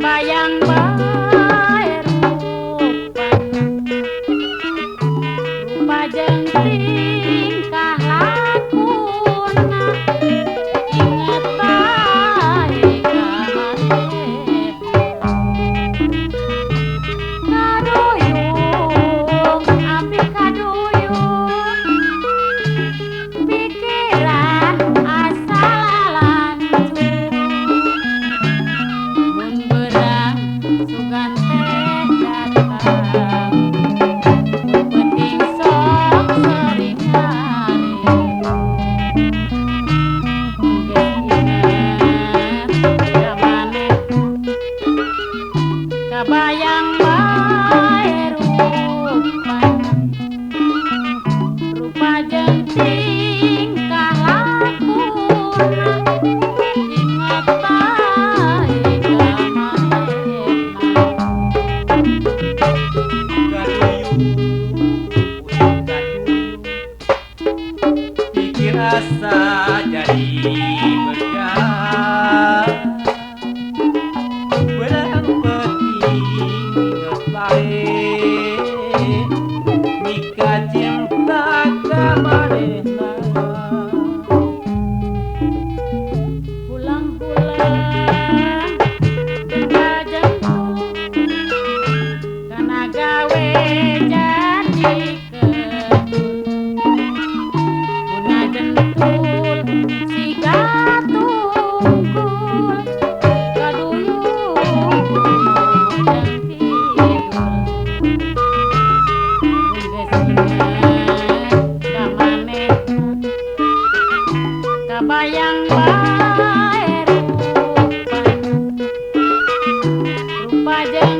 Bayang bae rupa jeung tingkah lakuna inget bae kamaneh kaduyung abdi kaduyung pikiran asa lancung mun beurang sugan teh datang penting sok sering hari geus inget ka maneh kabayang bae rupa jeung tingkah lakuna inget bae pikir asa jadi bedah belang penting inget bae mika cinta ka manehna pulang-pulang tengah jemput kana gawe jadi punna jentut siga tungkul kaduyung jeung kidul geus inget ka maneh kabayang bae rupa jeung